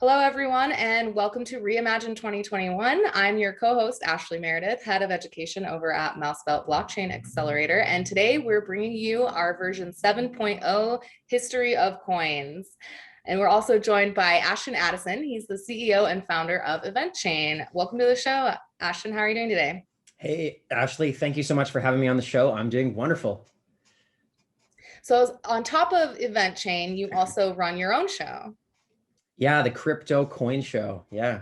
Hello, everyone, and welcome to REIMAGINE 2021. I'm your co-host, Ashlie Meredith, Head of Education over at MouseBelt Blockchain Accelerator, and today we're bringing you our version 7.0 History of Coins. And we're also joined by Ashton Addison. He's the CEO and founder of Eventchain. Welcome to the show, Ashton. How are you doing today? Hey, Ashlie, thank you so much for having me on the show. I'm doing wonderful. So on top of Eventchain, you also run your own show. Yeah, the Crypto Coin Show. Yeah.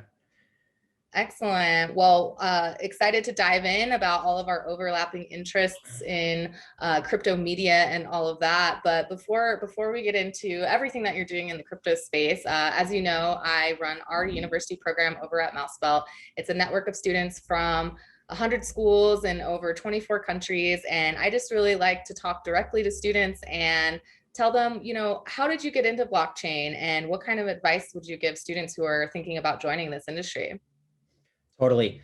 Excellent. Well, excited to dive in about all of our overlapping interests in crypto media and all of that. But before we get into everything that you're doing in the crypto space, as you know, I run our university program over at MouseBelt. It's a network of students from 100 schools in over 24 countries. And I just really like to talk directly to students and tell them, how did you get into blockchain and what kind of advice would you give students who are thinking about joining this industry? Totally.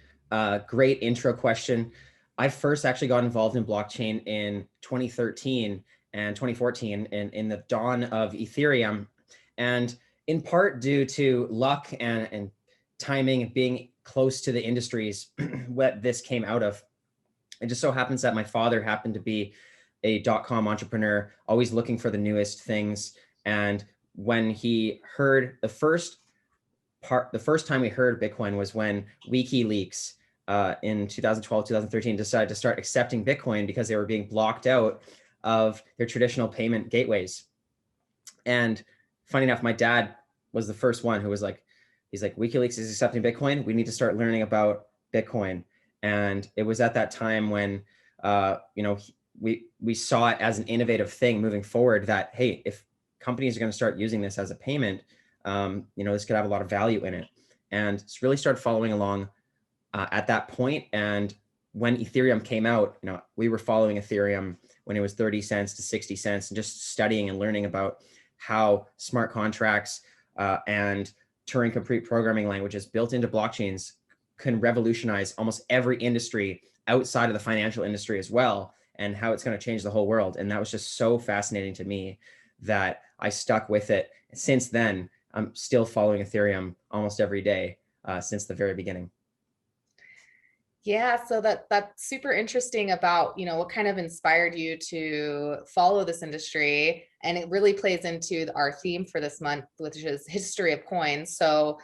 Great intro question. I first actually got involved in blockchain in 2013 and 2014 in the dawn of Ethereum. And in part due to luck and timing, being close to the industries what this came out of. It just so happens that my father happened to be a .com entrepreneur, always looking for the newest things. And when he heard the first time we heard Bitcoin was when WikiLeaks in 2012, 2013 decided to start accepting Bitcoin because they were being blocked out of their traditional payment gateways. And funny enough, my dad was the first one who was like, he's like, WikiLeaks is accepting Bitcoin. We need to start learning about Bitcoin. And it was at that time when, we saw it as an innovative thing moving forward that, hey, if companies are going to start using this as a payment, this could have a lot of value in it. And it's really started following along at that point. And when Ethereum came out, we were following Ethereum when it was 30 cents to 60 cents and just studying and learning about how smart contracts and Turing complete programming languages built into blockchains can revolutionize almost every industry outside of the financial industry as well, and how it's going to change the whole world. And that was just so fascinating to me that I stuck with it. Since then, I'm still following Ethereum almost every day since the very beginning. Yeah, so that's super interesting about, what kind of inspired you to follow this industry. And it really plays into our theme for this month, which is history of coins. So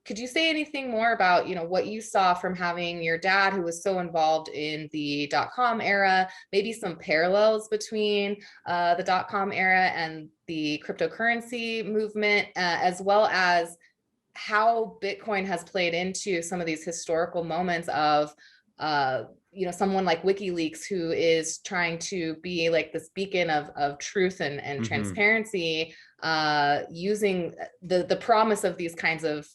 could you say anything more about, what you saw from having your dad who was so involved in the .com era, maybe some parallels between the .com era and the cryptocurrency movement, as well as how Bitcoin has played into some of these historical moments of, someone like WikiLeaks, who is trying to be like this beacon of truth and transparency, using the promise of these kinds of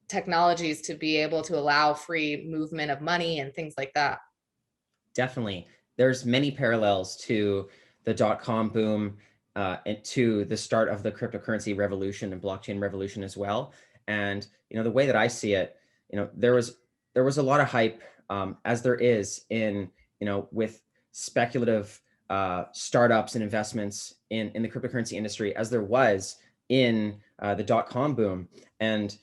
technologies to be able to allow free movement of money and things like that. Definitely. There's many parallels to the .com boom and to the start of the cryptocurrency revolution and blockchain revolution as well. And, the way that I see it, there was a lot of hype as there is in, with speculative startups and investments in the cryptocurrency industry, as there was in the .com boom. And,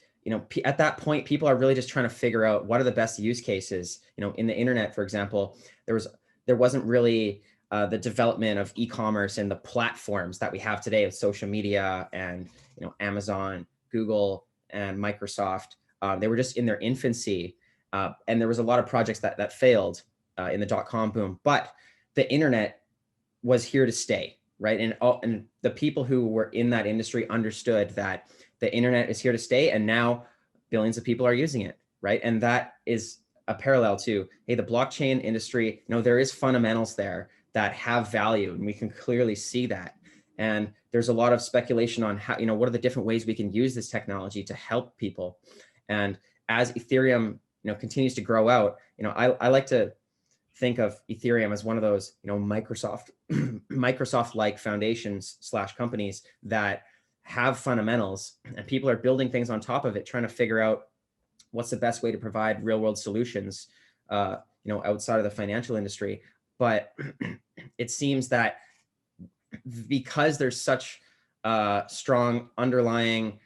at that point, people are really just trying to figure out what are the best use cases. In the internet, for example, there wasn't really the development of e-commerce and the platforms that we have today with social media and, Amazon, Google, and Microsoft. They were just in their infancy. And there was a lot of projects that failed in the .com boom, but the internet was here to stay, right? And the people who were in that industry understood that the internet is here to stay, and now billions of people are using it, right? And that is a parallel to, hey, the blockchain industry, there is fundamentals there that have value, and we can clearly see that. And there's a lot of speculation on how, what are the different ways we can use this technology to help people. And as Ethereum, continues to grow out, I like to think of Ethereum as one of those, Microsoft, Microsoft-like foundations / companies that have fundamentals, and people are building things on top of it, trying to figure out what's the best way to provide real world solutions, outside of the financial industry. But it seems that because there's such strong underlying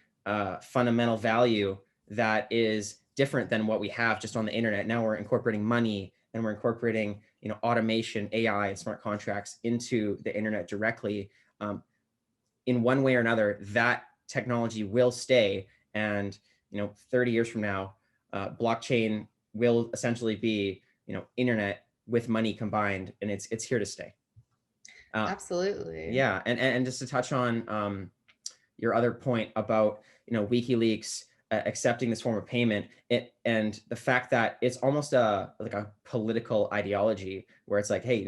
fundamental value that is different than what we have just on the internet. Now we're incorporating money, and we're incorporating, automation, AI, and smart contracts into the internet directly. In one way or another, that technology will stay. And, 30 years from now, blockchain will essentially be, internet with money combined, and it's here to stay. Absolutely. Yeah, and just to touch on your other point about, WikiLeaks accepting this form of payment, and the fact that it's almost like a political ideology, where it's like, hey,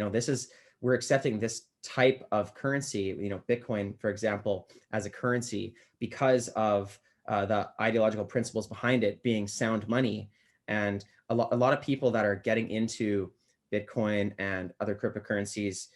we're accepting this type of currency, Bitcoin, for example, as a currency because of the ideological principles behind it being sound money. And a lot of people that are getting into Bitcoin and other cryptocurrencies,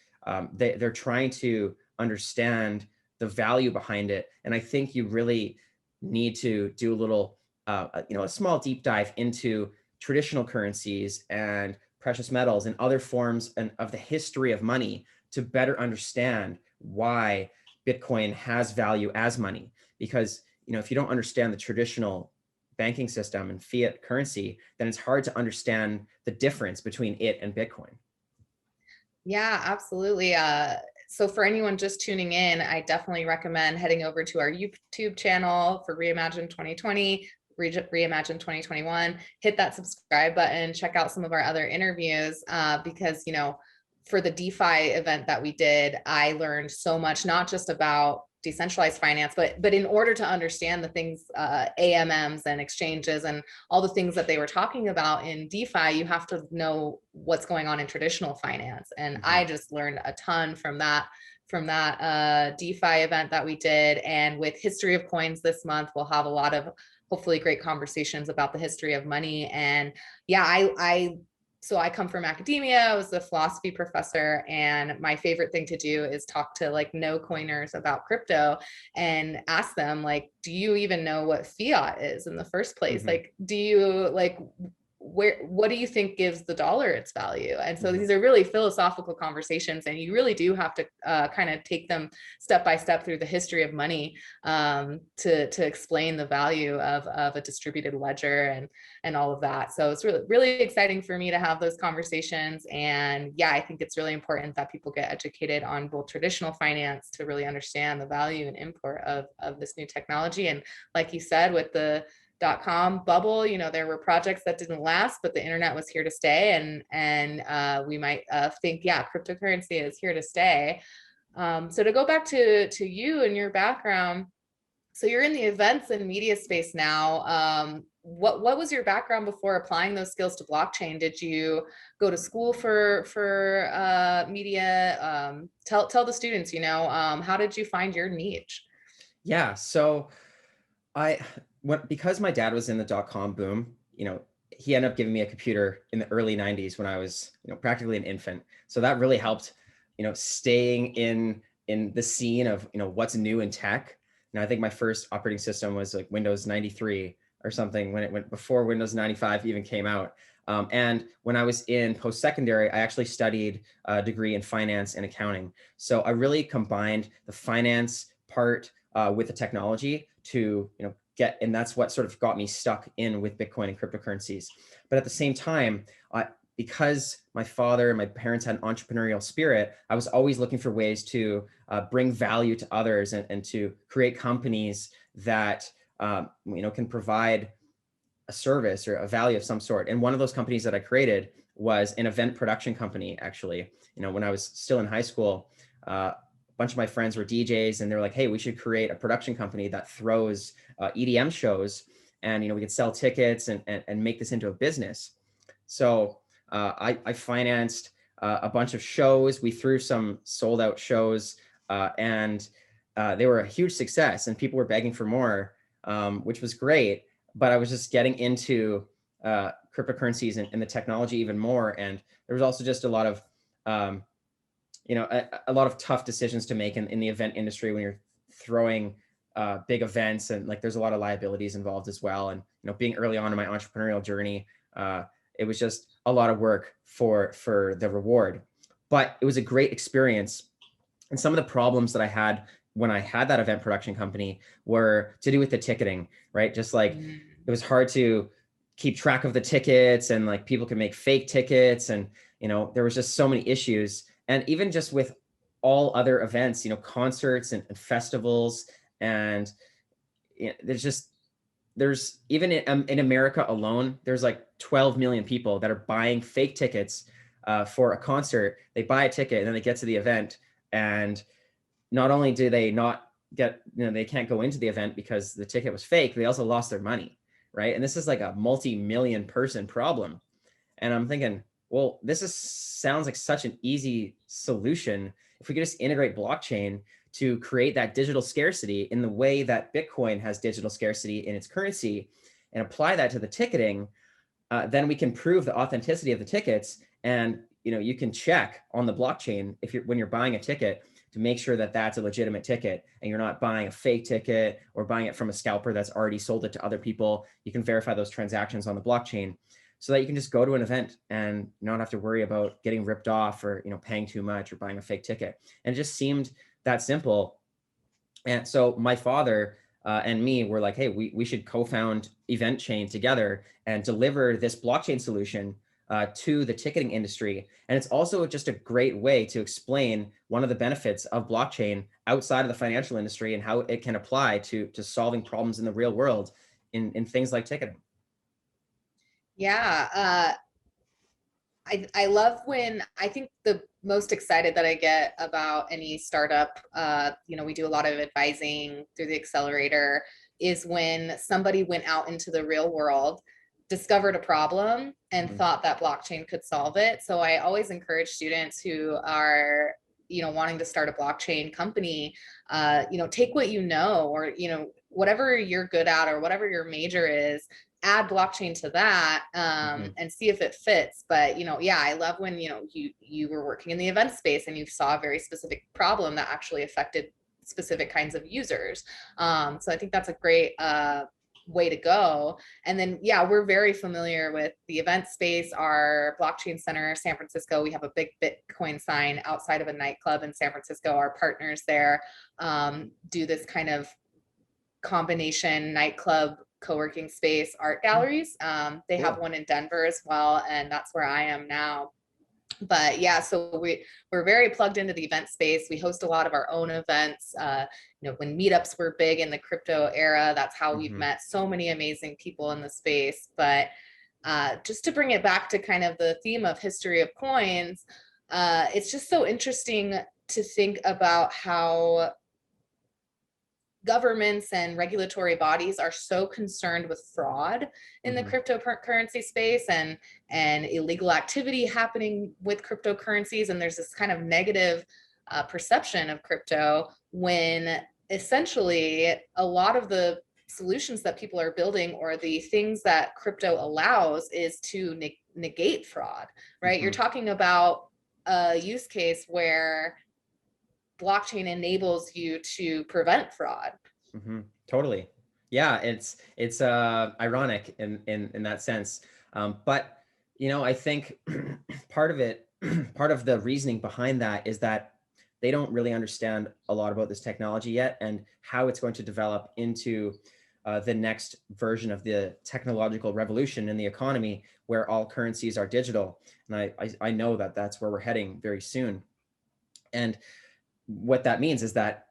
they're trying to understand the value behind it. And I think you really need to do a little, a small deep dive into traditional currencies and precious metals and other forms of the history of money to better understand why Bitcoin has value as money. Because, if you don't understand the traditional banking system and fiat currency, then it's hard to understand the difference between it and Bitcoin. Yeah, absolutely. So for anyone just tuning in, I definitely recommend heading over to our YouTube channel for Reimagine 2020, Reimagine 2021, hit that subscribe button, check out some of our other interviews, because, for the DeFi event that we did, I learned so much, not just about decentralized finance, but in order to understand the things, AMMs and exchanges and all the things that they were talking about in DeFi, you have to know what's going on in traditional finance. And I just learned a ton from that DeFi event that we did. And with History of Coins this month, we'll have a lot of hopefully great conversations about the history of money. And yeah, so I come from academia. I was a philosophy professor, and my favorite thing to do is talk to like no coiners about crypto and ask them, like, do you even know what fiat is in the first place? Like, do you what do you think gives the dollar its value? And so these are really philosophical conversations, and you really do have to kind of take them step by step through the history of money, to explain the value of a distributed ledger and all of that. So it's really exciting for me to have those conversations. And yeah, I think it's really important that people get educated on both traditional finance to really understand the value and import of this new technology. And like you said, with the .com bubble, there were projects that didn't last, but the internet was here to stay. And we might think, yeah, cryptocurrency is here to stay. So to go back to you and your background, so you're in the events and media space now. What was your background before applying those skills to blockchain? Did you go to school for media? Tell the students, how did you find your niche? Yeah, so because my dad was in the .com boom, he ended up giving me a computer in the early 90s when I was, practically an infant. So that really helped, staying in the scene of, what's new in tech. I think my first operating system was like Windows 93 or something when it went before Windows 95 even came out. And when I was in post-secondary, I actually studied a degree in finance and accounting. So I really combined the finance part with the technology to, and that's what sort of got me stuck in with Bitcoin and cryptocurrencies. But at the same time, because my father and my parents had an entrepreneurial spirit, I was always looking for ways to bring value to others and to create companies that can provide a service or a value of some sort. And one of those companies that I created was an event production company. Actually, when I was still in high school, a bunch of my friends were DJs, and they were like, "Hey, we should create a production company that throws EDM shows, and we could sell tickets and make this into a business." So I financed a bunch of shows. We threw some sold out shows, and they were a huge success, and people were begging for more, which was great. But I was just getting into cryptocurrencies and the technology even more. And there was also just a lot of, a lot of tough decisions to make in the event industry when you're throwing big events, and like there's a lot of liabilities involved as well. And being early on in my entrepreneurial journey, it was just a lot of work for the reward, but it was a great experience. And some of the problems that I had when I had that event production company were to do with the ticketing, right? Just like it was hard to keep track of the tickets, and like people could make fake tickets, and there was just so many issues. And even just with all other events, concerts and festivals, and there's even in America alone, there's like 12 million people that are buying fake tickets for a concert. They buy a ticket and then they get to the event, and not only do they not get, they can't go into the event because the ticket was fake, they also lost their money, right? And this is like a multi-million person problem. And I'm thinking, well, sounds like such an easy solution if we could just integrate blockchain to create that digital scarcity in the way that Bitcoin has digital scarcity in its currency, and apply that to the ticketing. Then we can prove the authenticity of the tickets, and you can check on the blockchain when you're buying a ticket to make sure that that's a legitimate ticket, and you're not buying a fake ticket or buying it from a scalper that's already sold it to other people. You can verify those transactions on the blockchain, so that you can just go to an event and not have to worry about getting ripped off, or paying too much, or buying a fake ticket. And it just seemed that simple. And so my father and me were like, hey, we should co-found Eventchain together and deliver this blockchain solution to the ticketing industry. And it's also just a great way to explain one of the benefits of blockchain outside of the financial industry, and how it can apply to solving problems in the real world in things like ticketing. Yeah. I love when, I think the most excited that I get about any startup, we do a lot of advising through the accelerator, is when somebody went out into the real world, discovered a problem, and thought that blockchain could solve it. So I always encourage students who are, wanting to start a blockchain company, take what or, whatever you're good at or whatever your major is, add blockchain to that, and see if it fits. But yeah, I love when you were working in the event space and you saw a very specific problem that actually affected specific kinds of users. So I think that's a great way to go. And then yeah, we're very familiar with the event space. Our blockchain center, San Francisco, we have a big Bitcoin sign outside of a nightclub in San Francisco. Our partners there do this kind of combination nightclub co-working space art galleries. They have one in Denver as well, and that's where I am now. But yeah, so we're very plugged into the event space. We host a lot of our own events. When meetups were big in the crypto era, that's how we've met so many amazing people in the space. But just to bring it back to kind of the theme of history of coins, it's just so interesting to think about how governments and regulatory bodies are so concerned with fraud in the cryptocurrency space, and illegal activity happening with cryptocurrencies. And there's this kind of negative perception of crypto, when essentially a lot of the solutions that people are building, or the things that crypto allows, is to negate fraud, right? You're talking about a use case where blockchain enables you to prevent fraud. Totally. Yeah, it's ironic in that sense. But I think part of the reasoning behind that is that they don't really understand a lot about this technology yet, and how it's going to develop into the next version of the technological revolution in the economy, where all currencies are digital. And I know that that's where we're heading very soon. And what that means is that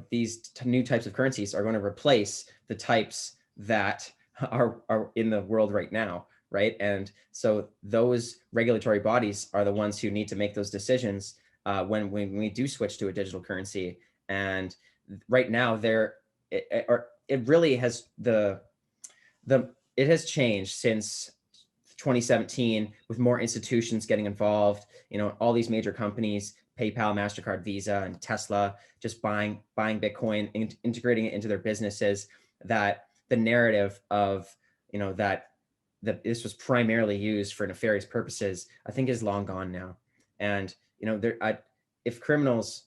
these new types of currencies are going to replace the types that are in the world right now, right? And so those regulatory bodies are the ones who need to make those decisions when we do switch to a digital currency. And right now, it really has it has changed since 2017, with more institutions getting involved. All these major companies, PayPal, MasterCard, Visa, and Tesla, just buying Bitcoin, integrating it into their businesses. That the narrative of that that this was primarily used for nefarious purposes, I think is long gone now. And if criminals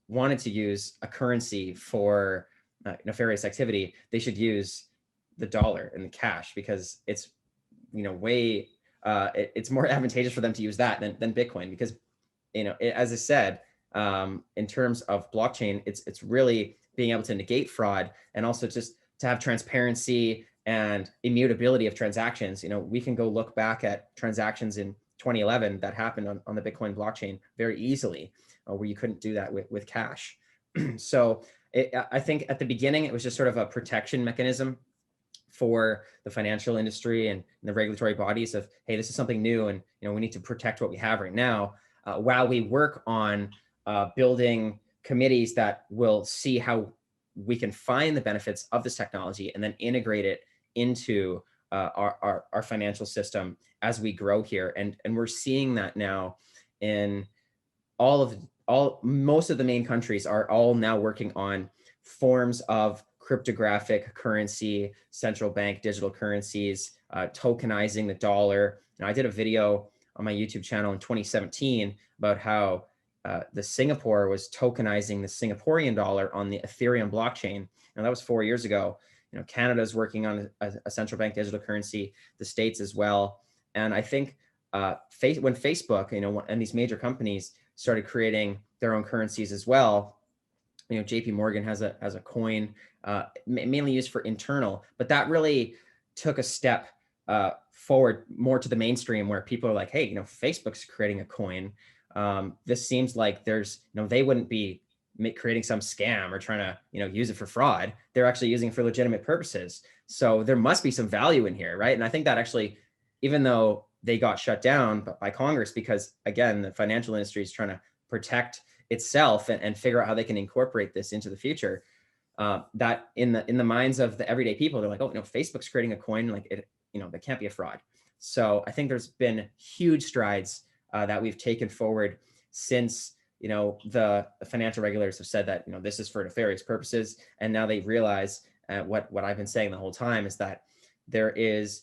wanted to use a currency for nefarious activity, they should use the dollar and the cash, because it's it's more advantageous for them to use that than Bitcoin, because as I said, in terms of blockchain, it's really being able to negate fraud, and also just to have transparency and immutability of transactions. We can go look back at transactions in 2011 that happened on the Bitcoin blockchain very easily, where you couldn't do that with cash. So I think at the beginning, it was just sort of a protection mechanism for the financial industry and the regulatory bodies of, hey, this is something new, and we need to protect what we have right now, while we work on building committees that will see how we can find the benefits of this technology and then integrate it into our financial system as we grow here. And we're seeing that now in most of the main countries are all now working on forms of cryptographic currency, central bank digital currencies, tokenizing the dollar. Now, I did a video on my YouTube channel in 2017 about how the Singapore was tokenizing the Singaporean dollar on the Ethereum blockchain. And that was 4 years ago. Canada's working on a central bank digital currency, the States as well. And I think when Facebook, and these major companies started creating their own currencies as well, JP Morgan has a coin mainly used for internal, but that really took a step forward more to the mainstream, where people are like, hey, Facebook's creating a coin. This seems like they wouldn't be creating some scam or trying to, use it for fraud. They're actually using it for legitimate purposes. So there must be some value in here, right? And I think that actually, even though they got shut down by Congress, because again, the financial industry is trying to protect itself and figure out how they can incorporate this into the future, that in the minds of the everyday people, they're like, oh, Facebook's creating a coin, like that can't be a fraud. So I think there's been huge strides that we've taken forward since the financial regulators have said that this is for nefarious purposes, and now they realize what I've been saying the whole time, is that there is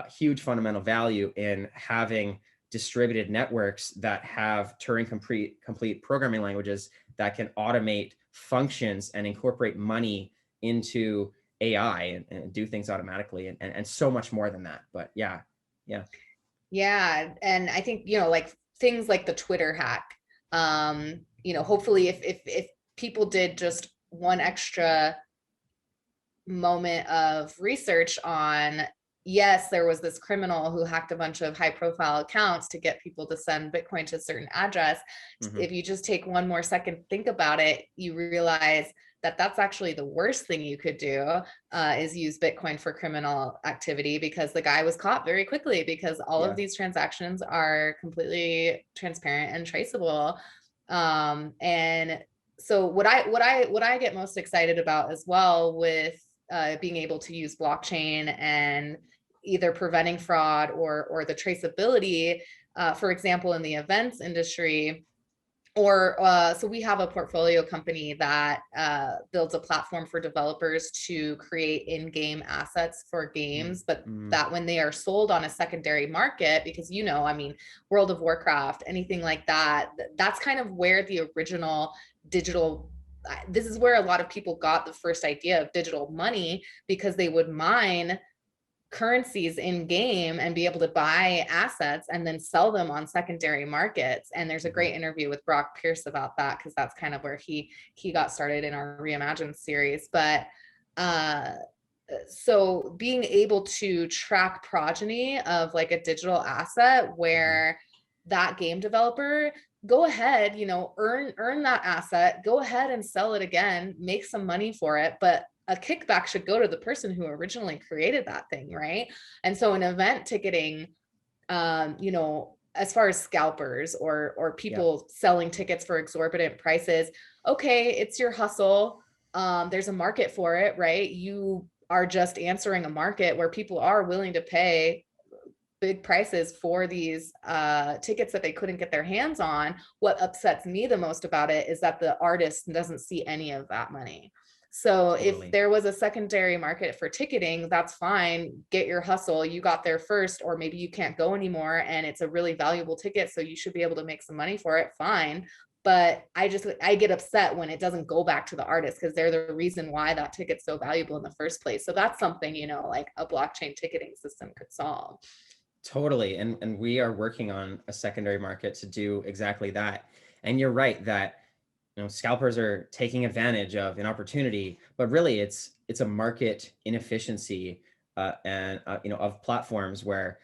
huge fundamental value in having distributed networks that have Turing complete programming languages that can automate functions and incorporate money into AI and do things automatically, and so much more than that. But yeah. And I think like things like the Twitter hack, hopefully if people did just one extra moment of research on, yes, there was this criminal who hacked a bunch of high profile accounts to get people to send Bitcoin to a certain address. Mm-hmm. If you just take one more second, think about it, you realize that that's actually the worst thing you could do, is use Bitcoin for criminal activity, because the guy was caught very quickly, because all of these transactions are completely transparent and traceable. And so what I get most excited about as well with being able to use blockchain and either preventing fraud or the traceability, for example, in the events industry, or so we have a portfolio company that builds a platform for developers to create in-game assets for games, but that when they are sold on a secondary market, because World of Warcraft, anything like that, that's kind of where the original digital, this is where a lot of people got the first idea of digital money, because they would mine currencies in game and be able to buy assets and then sell them on secondary markets. And there's a great interview with Brock Pierce about that, because that's kind of where he got started in our REIMAGINE series. But so being able to track progeny of like a digital asset, where that game developer, go ahead, earn that asset, go ahead and sell it again, make some money for it, but a kickback should go to the person who originally created that thing, right? And so in event ticketing, as far as scalpers or people selling tickets for exorbitant prices, okay, it's your hustle. There's a market for it, right? You are just answering a market where people are willing to pay big prices for these tickets that they couldn't get their hands on. What upsets me the most about it is that the artist doesn't see any of that money. So if Totally. there was a secondary market for ticketing, that's fine. Get your hustle. You got there first, or maybe you can't go anymore and it's a really valuable ticket, so you should be able to make some money for it. Fine. But I get upset when it doesn't go back to the artist, because they're the reason why that ticket's so valuable in the first place. So that's something, like a blockchain ticketing system could solve. Totally. And we are working on a secondary market to do exactly that. And you're right that scalpers are taking advantage of an opportunity, but really it's a market inefficiency and of platforms where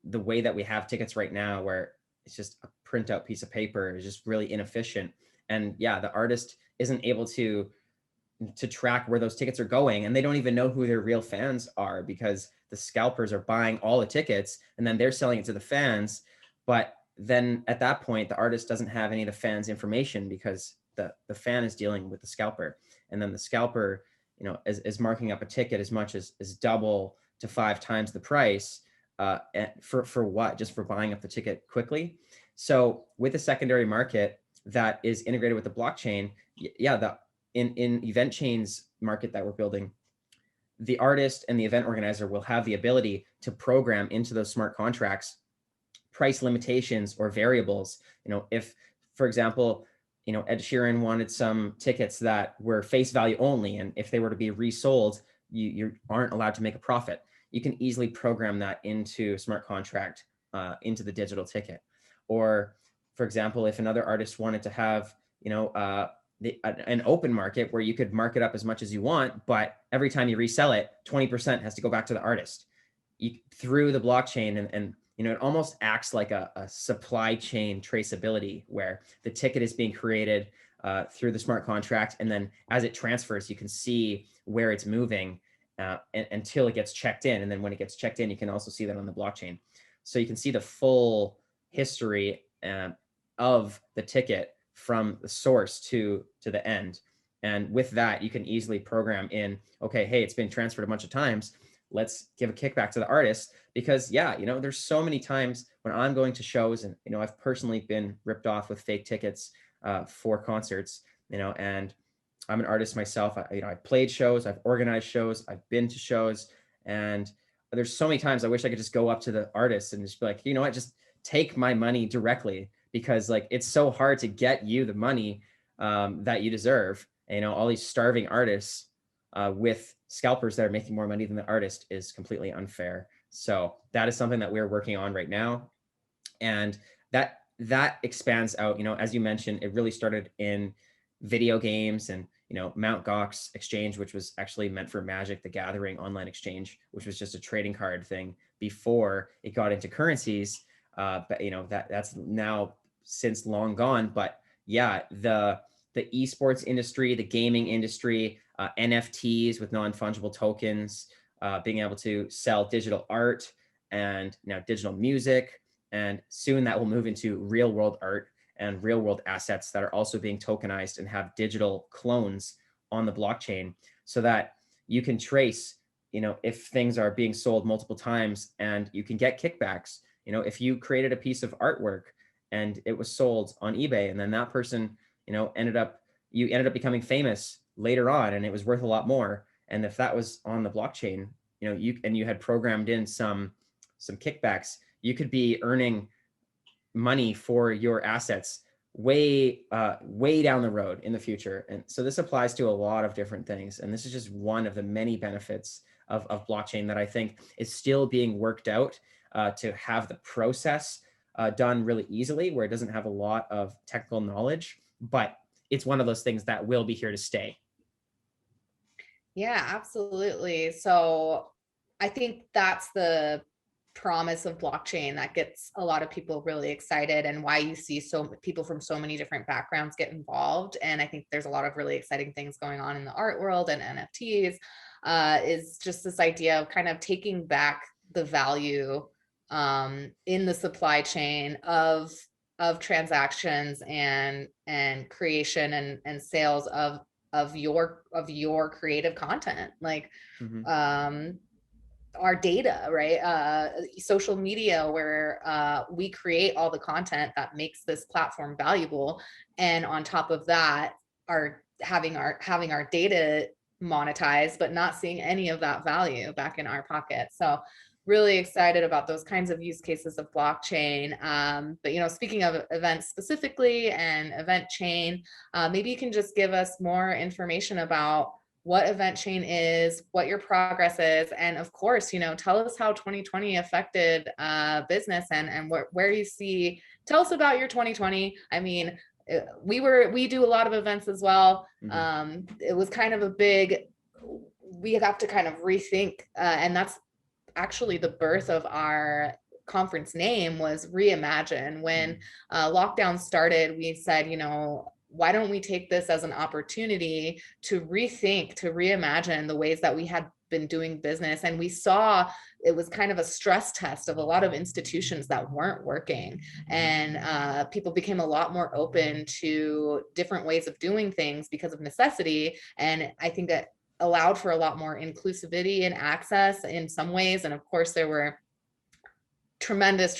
the way that we have tickets right now, where it's just a printout piece of paper, is just really inefficient. And yeah, the artist isn't able to track where those tickets are going, and they don't even know who their real fans are, because the scalpers are buying all the tickets and then they're selling it to the fans. But then at that point, the artist doesn't have any of the fans' information, because the fan is dealing with the scalper, and then the scalper is marking up a ticket as much as double to 5 times the price for what? Just for buying up the ticket quickly. So with a secondary market that is integrated with the blockchain, yeah, in Eventchain's market that we're building, the artist and the event organizer will have the ability to program into those smart contracts price limitations or variables. If, for example, Ed Sheeran wanted some tickets that were face value only, and if they were to be resold, you aren't allowed to make a profit. You can easily program that into a smart contract, into the digital ticket. Or, for example, if another artist wanted to have, an open market where you could mark it up as much as you want, but every time you resell it, 20% has to go back to the artist. Through the blockchain, and it almost acts like a supply chain traceability, where the ticket is being created through the smart contract, and then as it transfers, you can see where it's moving until it gets checked in. And then when it gets checked in, you can also see that on the blockchain. So you can see the full history of the ticket from the source to the end. And with that, you can easily program in, okay, hey, it's been transferred a bunch of times. Let's give a kickback to the artist, because there's so many times when I'm going to shows, and I've personally been ripped off with fake tickets for concerts, and I'm an artist myself. I played shows, I've organized shows, I've been to shows, and there's so many times I wish I could just go up to the artist and just be like, what, just take my money directly, because it's so hard to get you the money that you deserve. And, all these starving artists with scalpers that are making more money than the artist is completely unfair. So that is something that we're working on right now. And that expands out, as you mentioned, it really started in video games, and, Mt. Gox exchange, which was actually meant for Magic the Gathering online exchange, which was just a trading card thing before it got into currencies. But, that's now since long gone. But yeah, the esports industry, the gaming industry, NFTs with non-fungible tokens, being able to sell digital art, and now digital music. And soon that will move into real world art and real world assets that are also being tokenized and have digital clones on the blockchain, so that you can trace, if things are being sold multiple times, and you can get kickbacks. If you created a piece of artwork and it was sold on eBay, and then that person, ended up becoming famous later on, and it was worth a lot more. And if that was on the blockchain, you had programmed in some kickbacks, you could be earning money for your assets way down the road in the future. And so this applies to a lot of different things. And this is just one of the many benefits of blockchain that I think is still being worked out to have the process done really easily, where it doesn't have a lot of technical knowledge, but it's one of those things that will be here to stay. Yeah, absolutely. So I think that's the promise of blockchain that gets a lot of people really excited, and why you see people from so many different backgrounds get involved. And I think there's a lot of really exciting things going on in the art world, and NFTs is just this idea of kind of taking back the value in the supply chain of transactions and creation and sales of your creative content, like Mhm. our data, right? Social media, where we create all the content that makes this platform valuable, and on top of that, our having our data monetized, but not seeing any of that value back in our pocket. So really excited about those kinds of use cases of blockchain. But speaking of events specifically and Eventchain, maybe you can just give us more information about what Eventchain is, what your progress is, and of course, tell us how 2020 affected business and where you see. Tell us about your 2020. I mean, we do a lot of events as well. It was kind of we have to kind of rethink, and that's actually the birth of our conference name was Reimagine. When lockdown started, we said, why don't we take this as an opportunity to rethink, to reimagine the ways that we had been doing business. And we saw it was kind of a stress test of a lot of institutions that weren't working. And people became a lot more open to different ways of doing things because of necessity. And I think that allowed for a lot more inclusivity and access in some ways. And of course, there were tremendous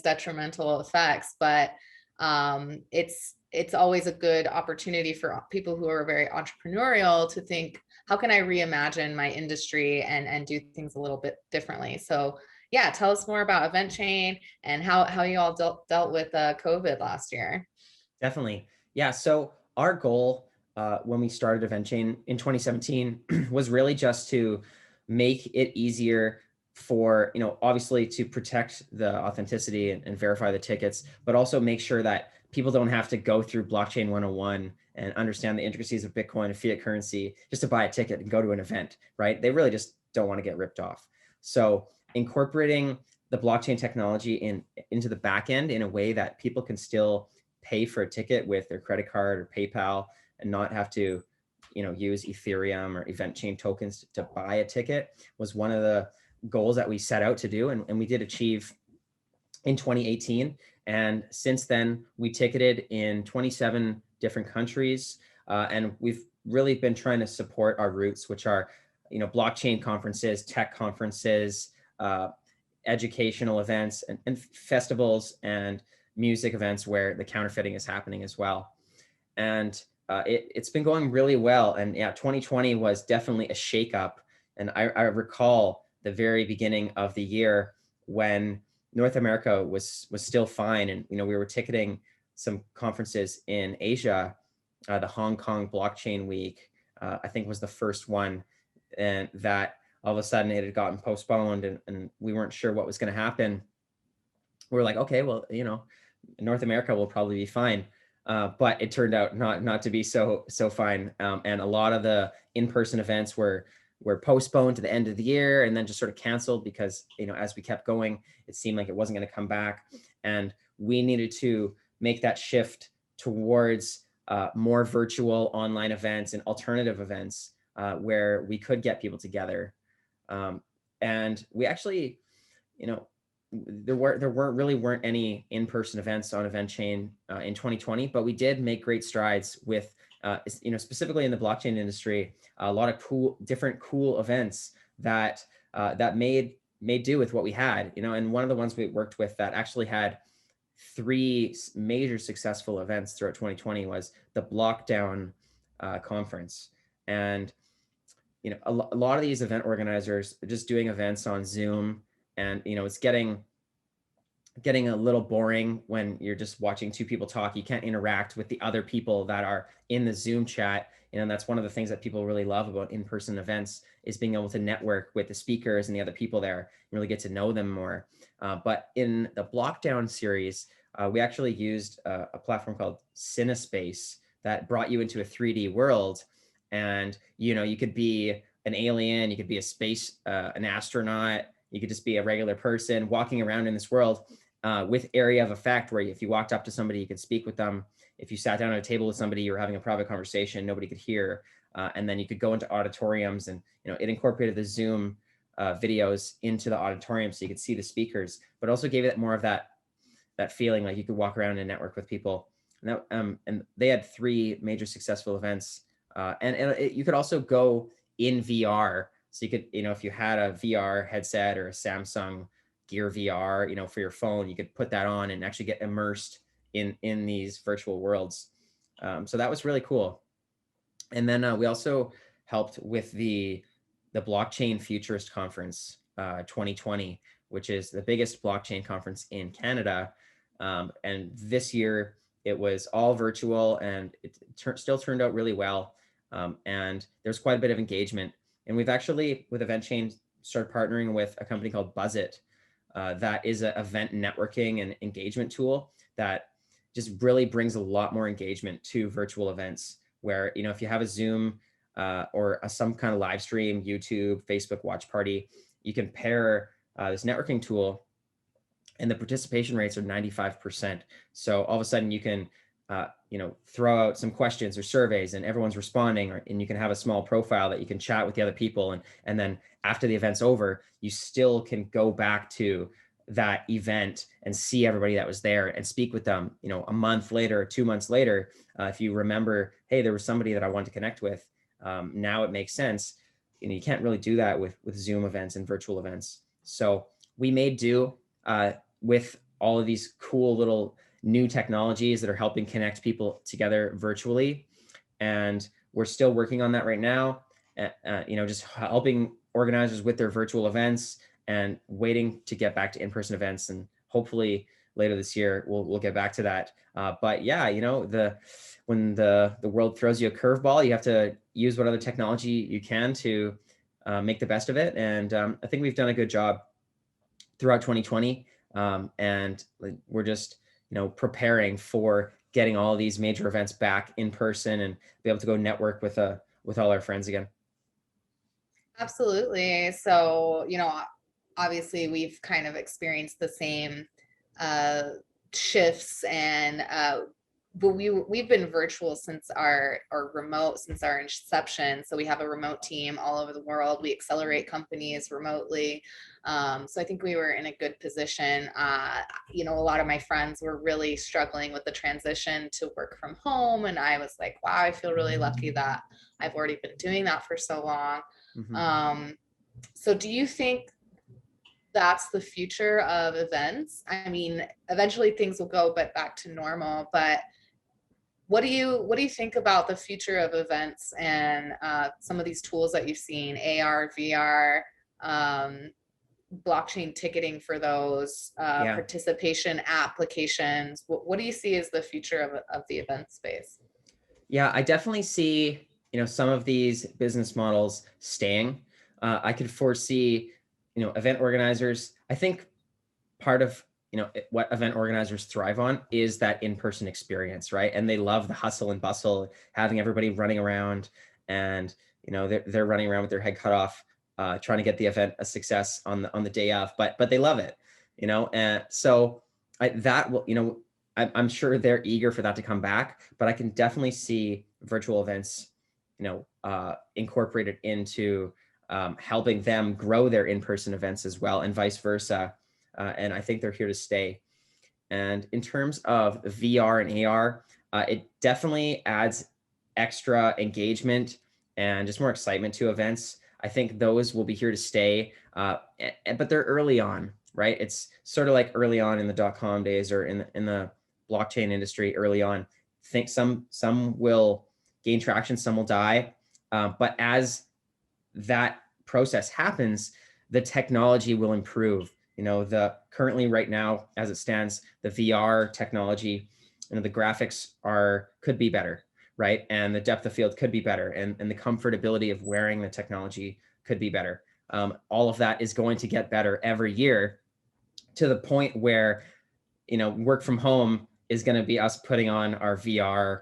detrimental effects, but it's always a good opportunity for people who are very entrepreneurial to think, how can I reimagine my industry and do things a little bit differently? So yeah, tell us more about Eventchain and how you all dealt with COVID last year. Definitely. Yeah. So our goal when we started Eventchain in 2017 was really just to make it easier for, obviously to protect the authenticity and verify the tickets, but also make sure that people don't have to go through blockchain 101 and understand the intricacies of Bitcoin and fiat currency just to buy a ticket and go to an event, right? They really just don't want to get ripped off. So incorporating the blockchain technology into the back end in a way that people can still pay for a ticket with their credit card or PayPal and not have to, use Ethereum or Eventchain tokens to buy a ticket was one of the goals that we set out to do. And we did achieve in 2018. And since then, we ticketed in 27 different countries. And we've really been trying to support our roots, which are, blockchain conferences, tech conferences, educational events, and festivals and music events where the counterfeiting is happening as well. And it's been going really well. And yeah, 2020 was definitely a shakeup. And I recall the very beginning of the year when North America was still fine. And, we were ticketing some conferences in Asia. The Hong Kong Blockchain Week, I think was the first one. And that all of a sudden it had gotten postponed and we weren't sure what was going to happen. We were like, okay, well, North America will probably be fine. But it turned out not to be so fine. And a lot of the in-person events were postponed to the end of the year and then just sort of canceled because, as we kept going, it seemed like it wasn't going to come back. And we needed to make that shift towards more virtual online events and alternative events where we could get people together. And we actually, there weren't any in-person events on Eventchain in 2020, but we did make great strides with, specifically in the blockchain industry, a lot of different cool events that made do with what we had, and one of the ones we worked with that actually had 3 major successful events throughout 2020 was the Blockdown conference. And, a lot of these event organizers are just doing events on Zoom. And, it's getting a little boring when you're just watching 2 people talk. You can't interact with the other people that are in the Zoom chat. And that's one of the things that people really love about in-person events is being able to network with the speakers and the other people there and really get to know them more. But in the Blockdown series, we actually used a platform called Cinespace that brought you into a 3D world. And, you could be an alien, you could be an astronaut, you could just be a regular person walking around in this world with area of effect, where if you walked up to somebody, you could speak with them. If you sat down at a table with somebody, you were having a private conversation, nobody could hear. And then you could go into auditoriums and, it incorporated the Zoom videos into the auditorium so you could see the speakers, but also gave it more of that feeling like you could walk around and network with people. And they had 3 major successful events. You could also go in VR. So you could, if you had a VR headset or a Samsung Gear VR, for your phone, you could put that on and actually get immersed in these virtual worlds. So that was really cool. And then we also helped with the Blockchain Futurist Conference 2020, which is the biggest blockchain conference in Canada. And this year it was all virtual, and it still turned out really well. And there's quite a bit of engagement. And we've actually, with Eventchain, started partnering with a company called Buzzit. That is an event networking and engagement tool that just really brings a lot more engagement to virtual events, where, you know, if you have a Zoom or some kind of live stream, YouTube, Facebook watch party, you can pair this networking tool, and the participation rates are 95%. So all of a sudden you can, you know, throw out some questions or surveys, and everyone's responding, and you can have a small profile that you can chat with the other people. And then after the event's over, you still can go back to that event and see everybody that was there and speak with them, you know, a month later, 2 months later. If you remember, hey, there was somebody that I wanted to connect with. Now it makes sense. You know, you can't really do that with Zoom events and virtual events. So we made do with all of these cool little new technologies that are helping connect people together virtually. And we're still working on that right now, you know, just helping organizers with their virtual events and waiting to get back to in-person events. And hopefully later this year, we'll get back to that. But yeah, you know, when the world throws you a curveball, you have to use what other technology you can to make the best of it. And I think we've done a good job throughout 2020. And we're just, you know, preparing for getting all of these major events back in person and be able to go network with all our friends again. Absolutely. So, you know, obviously we've kind of experienced the same shifts, and but we've been virtual since our, or remote since our inception. So we have a remote team all over the world. We accelerate companies remotely. So I think we were in a good position. You know, a lot of my friends were really struggling with the transition to work from home, and I was like, wow, I feel really lucky that I've already been doing that for so long. Mm-hmm. So do you think that's the future of events? I mean, eventually things will go back to normal, but what do you think about the future of events and some of these tools that you've seen, AR, VR, blockchain ticketing for those, Yeah. participation applications? What do you see as the future of the event space? Yeah, I definitely see, you know, some of these business models staying. I could foresee, you know, event organizers. I think part of, you know, what event organizers thrive on is that in-person experience, right? And they love the hustle and bustle, having everybody running around, and, you know, they're running around with their head cut off, trying to get the event a success on the day of. But they love it, you know. And so that will, you know, I'm sure they're eager for that to come back. But I can definitely see virtual events, you know, incorporated into helping them grow their in-person events as well, and vice versa. And I think they're here to stay. And in terms of VR and AR, it definitely adds extra engagement and just more excitement to events. I think those will be here to stay, but they're early on, right? It's sort of like early on in the .com days, or in the blockchain industry early on. I think some will gain traction, some will die. But as that process happens, the technology will improve. You know, currently right now, as it stands, the VR technology, you know, the graphics could be better, right? And the depth of field could be better, and the comfortability of wearing the technology could be better. All of that is going to get better every year, to the point where, you know, work from home is going to be us putting on our VR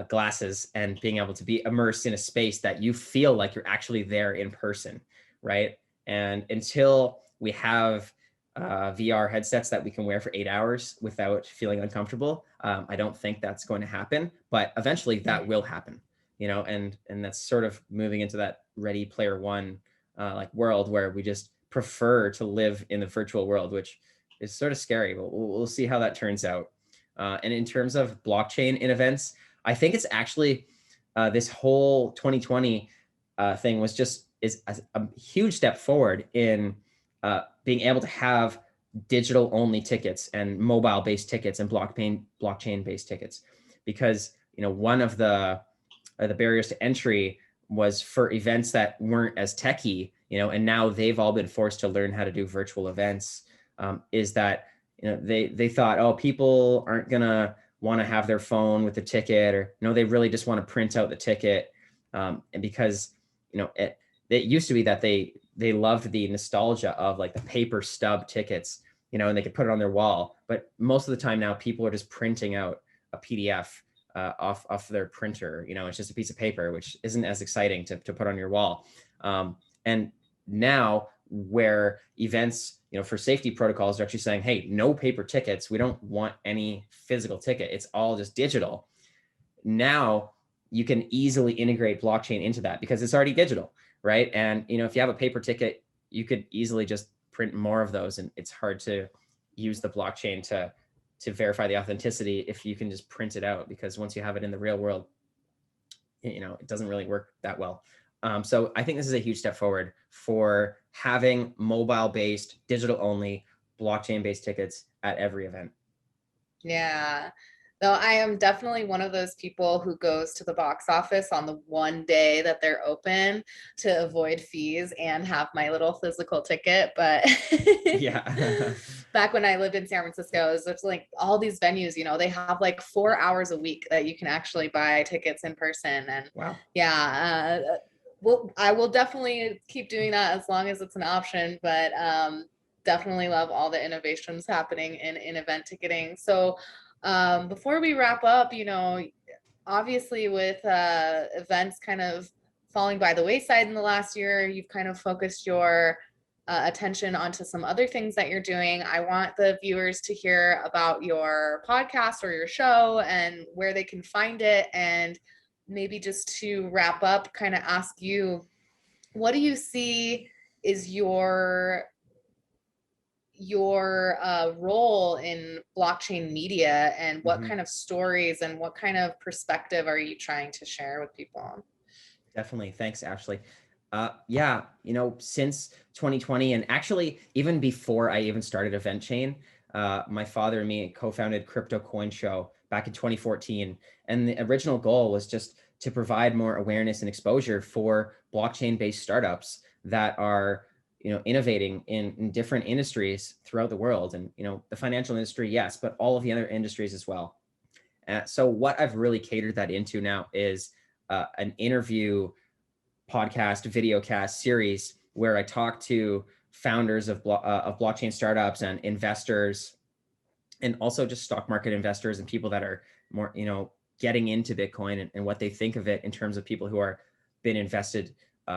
glasses and being able to be immersed in a space that you feel like you're actually there in person, right? And until we have VR headsets that we can wear for 8 hours without feeling uncomfortable, I don't think that's going to happen. But eventually that will happen, you know, and that's sort of moving into that Ready Player One like world, where we just prefer to live in the virtual world, which is sort of scary, but we'll see how that turns out. And in terms of blockchain in events, I think it's actually this whole 2020 thing is a huge step forward in being able to have digital only tickets and mobile based tickets and blockchain based tickets, because, you know, one of the the barriers to entry was for events that weren't as techy, and now they've all been forced to learn how to do virtual events. Is that, they thought, oh, people aren't gonna want to have their phone with the ticket, or they really just want to print out the ticket. And because it used to be that they loved the nostalgia of like the paper stub tickets, and they could put it on their wall. But most of the time now, people are just printing out a PDF off their printer. It's just a piece of paper, which isn't as exciting to put on your wall. And now, where events, for safety protocols, are actually saying, hey, no paper tickets. We don't want any physical ticket. It's all just digital. Now you can easily integrate blockchain into that because it's already digital, right? And if you have a paper ticket, you could easily just print more of those, and it's hard to use the blockchain to verify the authenticity if you can just print it out, because once you have it in the real world, it doesn't really work that well. So I think this is a huge step forward for having mobile-based, digital-only, blockchain-based tickets at every event. Yeah. Though I am definitely one of those people who goes to the box office on the one day that they're open to avoid fees and have my little physical ticket. But Yeah. back when I lived in San Francisco, it's like all these venues, they have like 4 hours a week that you can actually buy tickets in person. And Wow. yeah, well, I will definitely keep doing that as long as it's an option. But definitely love all the innovations happening in event ticketing. So before we wrap up, obviously with events kind of falling by the wayside in the last year, you've kind of focused your attention onto some other things that you're doing. I want the viewers to hear about your podcast or your show and where they can find it. And maybe just to wrap up, kind of ask you, what do you see is your role in blockchain media, and what kind of stories and what kind of perspective are you trying to share with people? Definitely. Thanks, Ashlie. Yeah, since 2020, and actually even before I even started Eventchain, my father and me co-founded Crypto Coin Show back in 2014. And the original goal was just to provide more awareness and exposure for blockchain-based startups that are innovating in different industries throughout the world. And the financial industry, yes, but all of the other industries as well. So what I've really catered that into now is an interview podcast, video cast series where I talk to founders of blockchain startups and investors, and also just stock market investors and people that are more, getting into Bitcoin and what they think of it in terms of people who are been invested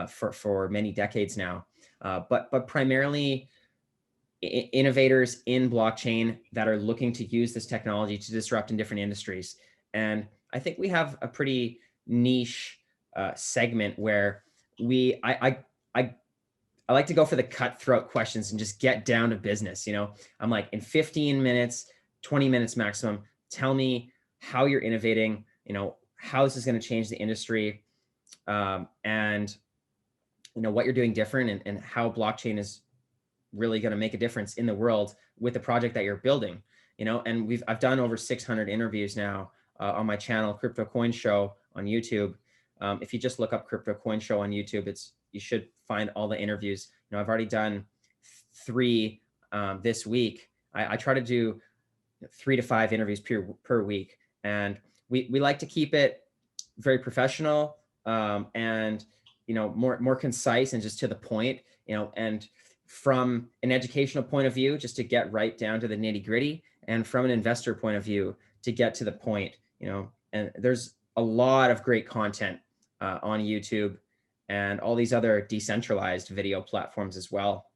for many decades now. But primarily innovators in blockchain that are looking to use this technology to disrupt in different industries. And I think we have a pretty niche segment where I like to go for the cutthroat questions and just get down to business. I'm like, in 15 minutes, 20 minutes maximum, tell me how you're innovating, how this is going to change the industry, and what you're doing different, and how blockchain is really going to make a difference in the world with the project that you're building. And I've done over 600 interviews now on my channel, Crypto Coin Show on YouTube. If you just look up Crypto Coin Show on YouTube, you should find all the interviews. I've already done 3 this week. I try to do 3 to 5 interviews per week, and we like to keep it very professional, and more concise and just to the point. And from an educational point of view, just to get right down to the nitty gritty, and from an investor point of view, to get to the point. And there's a lot of great content on YouTube and all these other decentralized video platforms as well,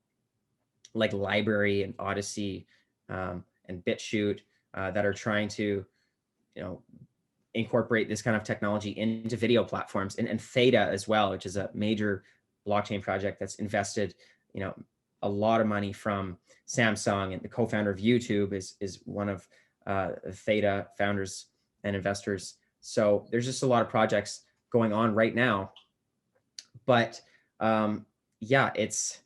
like Library and Odyssey and BitChute, that are trying to, incorporate this kind of technology into video platforms, and Theta as well, which is a major blockchain project that's invested, a lot of money from Samsung, and the co-founder of YouTube is one of Theta founders and investors. So there's just a lot of projects going on right now. But yeah, it's,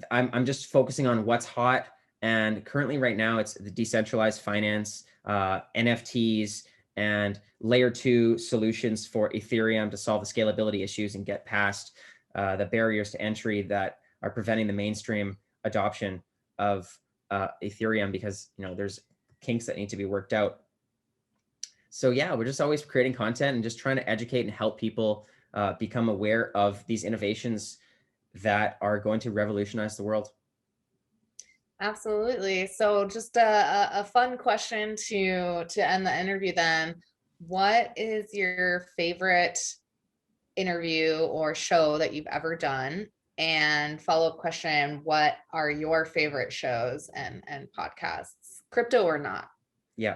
I'm just focusing on what's hot. And currently right now, it's the decentralized finance, NFTs, and layer 2 solutions for Ethereum to solve the scalability issues and get past the barriers to entry that are preventing the mainstream adoption of Ethereum, because there's kinks that need to be worked out. So yeah, we're just always creating content and just trying to educate and help people become aware of these innovations that are going to revolutionize the world. Absolutely. So just a fun question to end the interview then. What is your favorite interview or show that you've ever done? And follow-up question, what are your favorite shows and podcasts, crypto or not? Yeah.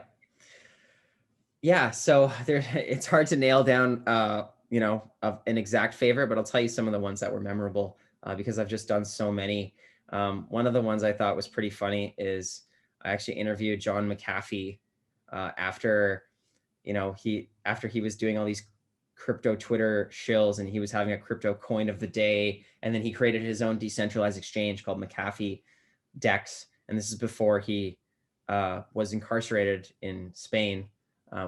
Yeah. So it's hard to nail down, of an exact favorite, but I'll tell you some of the ones that were memorable because I've just done so many. One of the ones I thought was pretty funny is I actually interviewed John McAfee after he was doing all these crypto Twitter shills, and he was having a crypto coin of the day, and then he created his own decentralized exchange called McAfee Dex. And this is before he was incarcerated in Spain,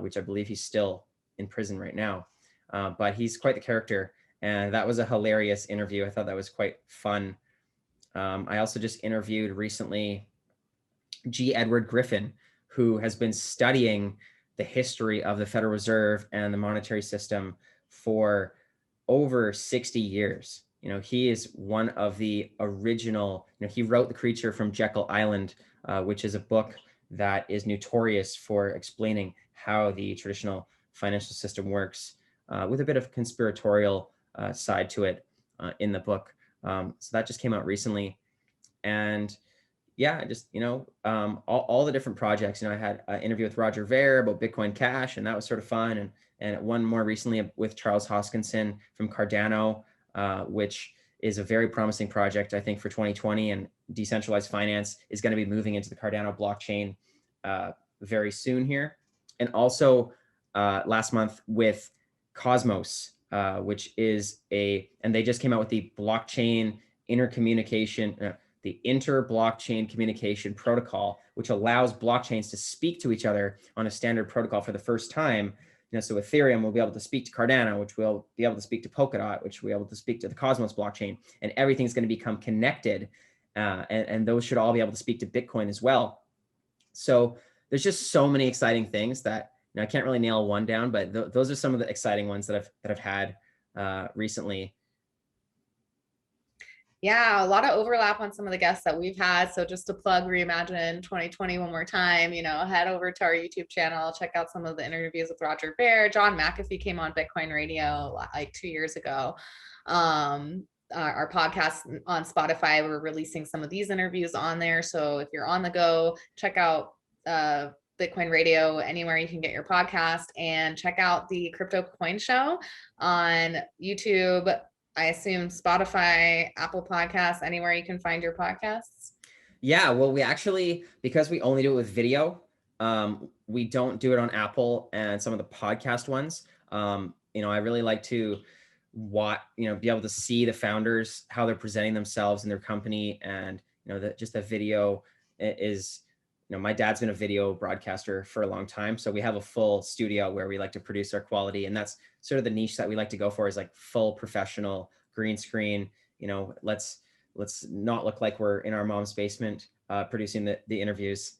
which I believe he's still in prison right now. But he's quite the character, and that was a hilarious interview. I thought that was quite fun. I also just interviewed recently G. Edward Griffin, who has been studying the history of the Federal Reserve and the monetary system for over 60 years. He is one of the original, he wrote The Creature from Jekyll Island, which is a book that is notorious for explaining how the traditional financial system works, with a bit of conspiratorial side to it in the book. So that just came out recently. And yeah, just, all the different projects. I had an interview with Roger Ver about Bitcoin Cash, and that was sort of fun. And one more recently with Charles Hoskinson from Cardano, which is a very promising project, I think, for 2020. And decentralized finance is going to be moving into the Cardano blockchain very soon here. And also last month with Cosmos, which is and they just came out with the blockchain intercommunication, the inter-blockchain communication protocol, which allows blockchains to speak to each other on a standard protocol for the first time. So Ethereum will be able to speak to Cardano, which will be able to speak to Polkadot, which will be able to speak to the Cosmos blockchain, and everything's going to become connected. And those should all be able to speak to Bitcoin as well. So there's just so many exciting things that I can't really nail one down, but those are some of the exciting ones that I've had recently. Yeah, a lot of overlap on some of the guests that we've had. So just to plug Reimagine 2020 one more time, head over to our YouTube channel, check out some of the interviews with Roger Ver. John McAfee came on Bitcoin Radio like 2 years ago. Our podcast on Spotify, we're releasing some of these interviews on there. So if you're on the go, check out Bitcoin Radio anywhere you can get your podcast, and check out the Crypto Coin Show on YouTube. I assume Spotify, Apple Podcasts, anywhere you can find your podcasts. Yeah, well, we actually, because we only do it with video, we don't do it on Apple and some of the podcast ones. I really like to be able to see the founders, how they're presenting themselves and their company. And, just the video is, my dad's been a video broadcaster for a long time. So we have a full studio where we like to produce our quality. And that's sort of the niche that we like to go for, is like full professional green screen. Let's not look like we're in our mom's basement producing the interviews.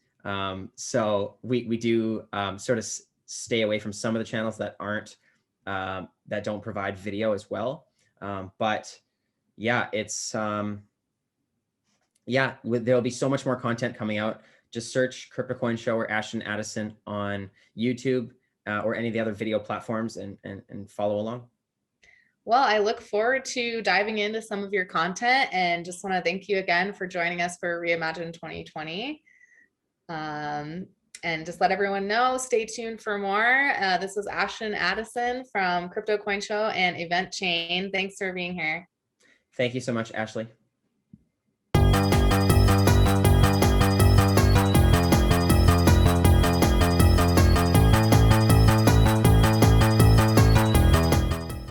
So we do sort of stay away from some of the channels that aren't, that don't provide video as well. But yeah, it's, there'll be so much more content coming out. Just search Crypto Coin Show or Ashton Addison on YouTube or any of the other video platforms and follow along. Well, I look forward to diving into some of your content, and just want to thank you again for joining us for Reimagine 2020. And just let everyone know, stay tuned for more. This is Ashton Addison from Crypto Coin Show and Eventchain. Thanks for being here. Thank you so much, Ashlie.